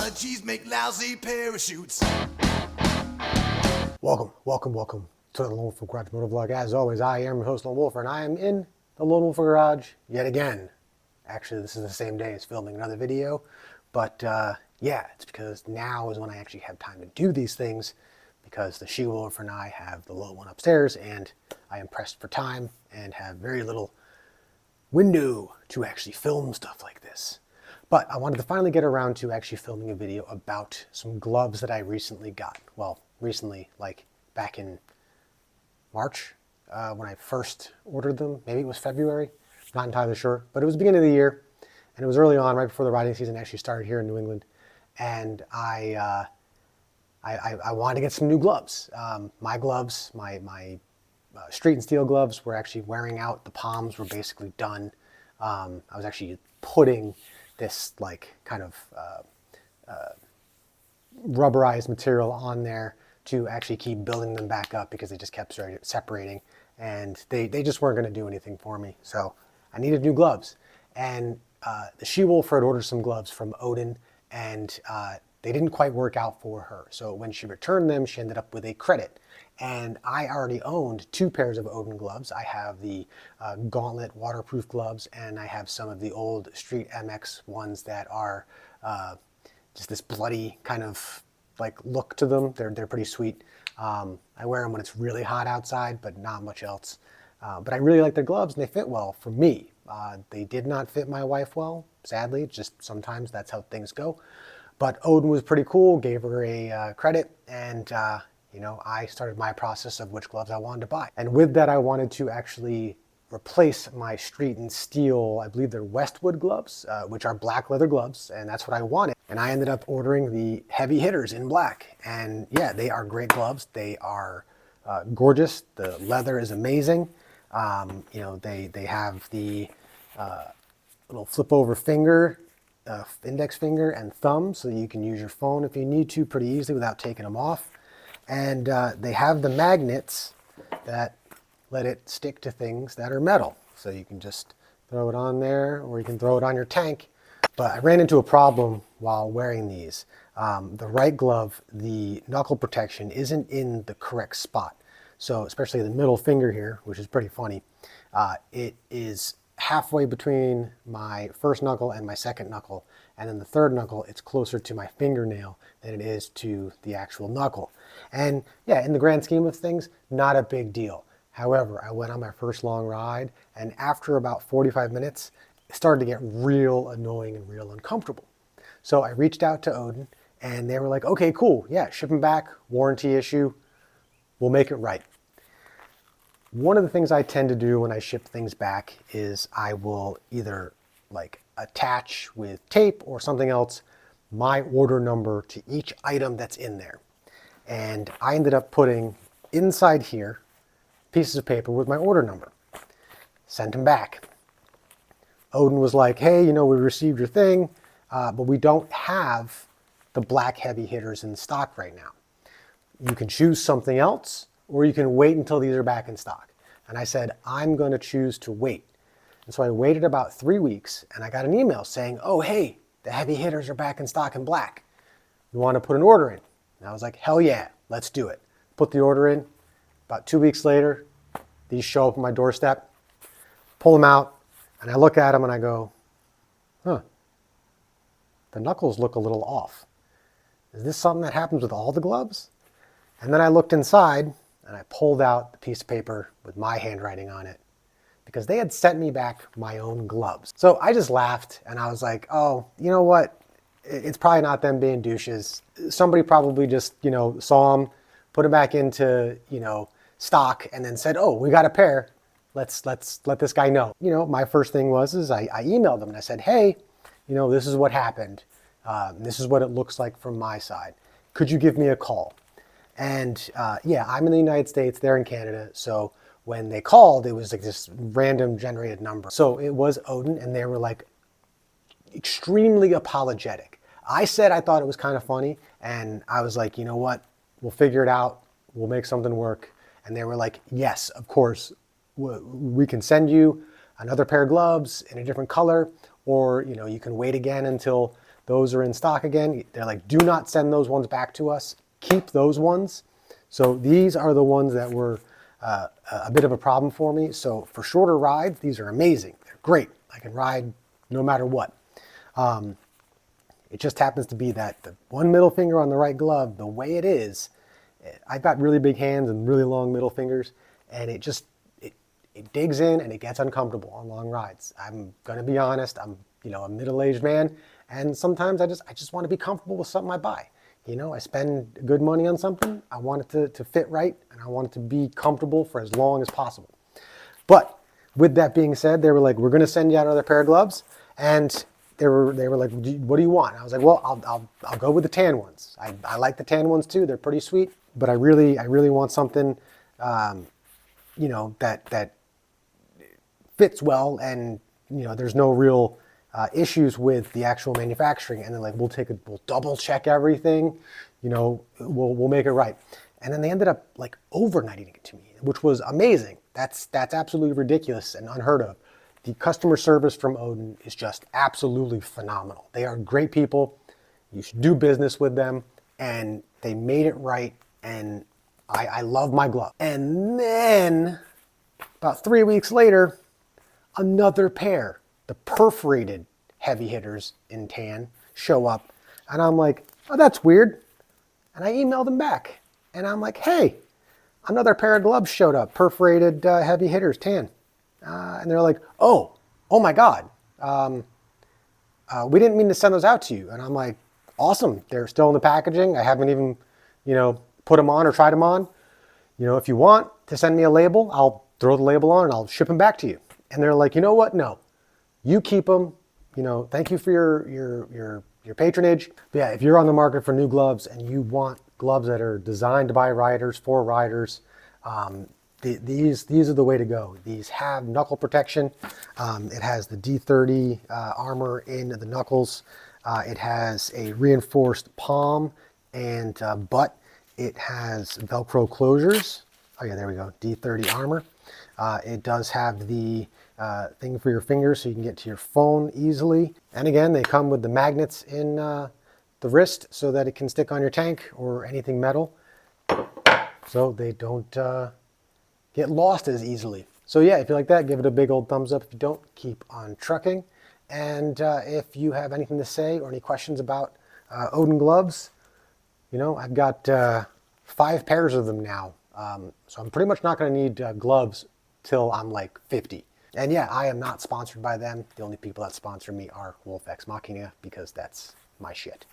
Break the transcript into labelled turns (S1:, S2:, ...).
S1: Technologies make lousy parachutes.
S2: Welcome to the Lone Wolf Garage Motor Vlog. As always, I am your host, Lone Wolf, and I am in the Lone Wolf Garage yet again. Actually, this is the same day as filming another video, but yeah, it's because now is when I actually have time to do these things, because the she-wolf and I have the little one upstairs, and I am pressed for time and have very little window to actually film stuff like this. But I wanted to finally get around to actually filming a video about some gloves that I recently got. Well, recently, like back in March, when I first ordered them. Maybe it was February, not entirely sure, but it was the beginning of the year, and it was early on, right before the riding season actually started here in New England, and I wanted to get some new gloves. My gloves, my street and steel gloves were actually wearing out. The palms were basically done. I was actually putting this like kind of rubberized material on there to actually keep building them back up, because they just kept separating, and they just weren't going to do anything for me. So I needed new gloves, and the she-wolf had ordered some gloves from Odin, and they didn't quite work out for her. So when she returned them, she ended up with a credit. And I already owned 2 pairs of Odin gloves. I have the Gauntlet waterproof gloves, and I have some of the old Street MX ones that are just this bloody kind of like look to them. They're pretty sweet. I wear them when it's really hot outside, but not much else. But I really like their gloves, and they fit well for me. They did not fit my wife well, sadly. Just sometimes that's how things go. But Odin was pretty cool, gave her a credit, and you know, I started my process of which gloves I wanted to buy. And with that, I wanted to actually replace my street and steel, I believe they're Westwood gloves, which are black leather gloves, and that's what I wanted. And I ended up ordering the heavy hitters in black. And yeah, they are great gloves. They are gorgeous. The leather is amazing. You know, they have the little flip over finger, index finger and thumb, so you can use your phone if you need to pretty easily without taking them off. And they have the magnets that let it stick to things that are metal. So you can just throw it on there, or you can throw it on your tank. But I ran into a problem while wearing these. The right glove, the knuckle protection isn't in the correct spot. So especially the middle finger here, which is pretty funny, it is halfway between my first knuckle and my second knuckle. And then the third knuckle, it's closer to my fingernail than it is to the actual knuckle. And yeah, in the grand scheme of things, not a big deal. However, I went on my first long ride, and after about 45 minutes, it started to get real annoying and real uncomfortable. So I reached out to Odin, and they were like, okay, cool, yeah, ship them back, warranty issue, we'll make it right. One of the things I tend to do when I ship things back is I will either like attach with tape or something else my order number to each item that's in there. And I ended up putting inside here pieces of paper with my order number. Sent them back. Odin was like, hey, you know, we received your thing, but we don't have the black heavy hitters in stock right now. You can choose something else, or you can wait until these are back in stock. And I said, I'm going to choose to wait. And so I waited about 3 weeks, and I got an email saying, oh, hey, the heavy hitters are back in stock in black. You want to put an order in? And I was like, hell yeah, let's do it. Put the order in. About 2 weeks later, these show up on my doorstep, pull them out, and I look at them and I go, huh, the knuckles look a little off. Is this something that happens with all the gloves? And then I looked inside, and I pulled out the piece of paper with my handwriting on it, because they had sent me back my own gloves. So I just laughed, and I was like, oh, you know what? It's probably not them being douches. Somebody probably just, you know, saw them, put them back into, you know, stock, and then said, oh, we got a pair. Let's let this guy know. You know, my first thing was I emailed them, and I said, hey, you know, this is what happened. This is what it looks like from my side. Could you give me a call? And yeah, I'm in the United States, they're in Canada, so when they called, it was like this random generated number. So it was Odin, and they were like extremely apologetic. I said I thought it was kind of funny, and I was like, you know what, we'll figure it out, we'll make something work. And they were like, yes, of course, we can send you another pair of gloves in a different color, or you know, you can wait again until those are in stock again. They're like, do not send those ones back to us. Keep those ones. So these are the ones that were a bit of a problem for me. So for shorter rides, these are amazing. They're great. I can ride no matter what. It just happens to be that the one middle finger on the right glove, the way it is, I've got really big hands and really long middle fingers, and it digs in and it gets uncomfortable on long rides. I'm gonna be honest, I'm a middle-aged man, and sometimes I just want to be comfortable with something I buy. I spend good money on something, I want it to fit right, and I want it to be comfortable for as long as possible. But with that being said, they were like, we're gonna send you out another pair of gloves, and they were like, what do you want? And I was like, well, I'll go with the tan ones. I like the tan ones too, they're pretty sweet, but I really want something that fits well, and there's no real issues with the actual manufacturing. And they're like, we'll double check everything, we'll make it right. And then they ended up like overnighting it to me, which was amazing. That's absolutely ridiculous and unheard of. The customer service from Odin is just absolutely phenomenal. They are great people. You should do business with them, and they made it right, and I love my glove. And then about 3 weeks later, another pair, the perforated heavy hitters in tan, show up, and I'm like, oh, that's weird. And I emailed them back, and I'm like, hey, another pair of gloves showed up, perforated heavy hitters, tan. And they're like, oh my God, we didn't mean to send those out to you. And I'm like, awesome, they're still in the packaging. I haven't even, put them on or tried them on. If you want to send me a label, I'll throw the label on and I'll ship them back to you. And they're like, you know what? No, you keep them. Thank you for your patronage. But yeah, if you're on the market for new gloves and you want gloves that are designed by riders for riders, these are the way to go. These have knuckle protection. It has the D30 armor in the knuckles. It has a reinforced palm and butt. It has Velcro closures. Oh yeah, there we go, D30 armor. It does have the thing for your fingers so you can get to your phone easily. And again, they come with the magnets in the wrist so that it can stick on your tank or anything metal, so they don't get lost as easily. So yeah, if you like that, give it a big old thumbs up. If you don't, keep on trucking. And if you have anything to say or any questions about Odin gloves, I've got 5 pairs of them now. So I'm pretty much not going to need gloves till I'm like 50. And yeah, I am not sponsored by them. The only people that sponsor me are Ex Machina, because that's my shit.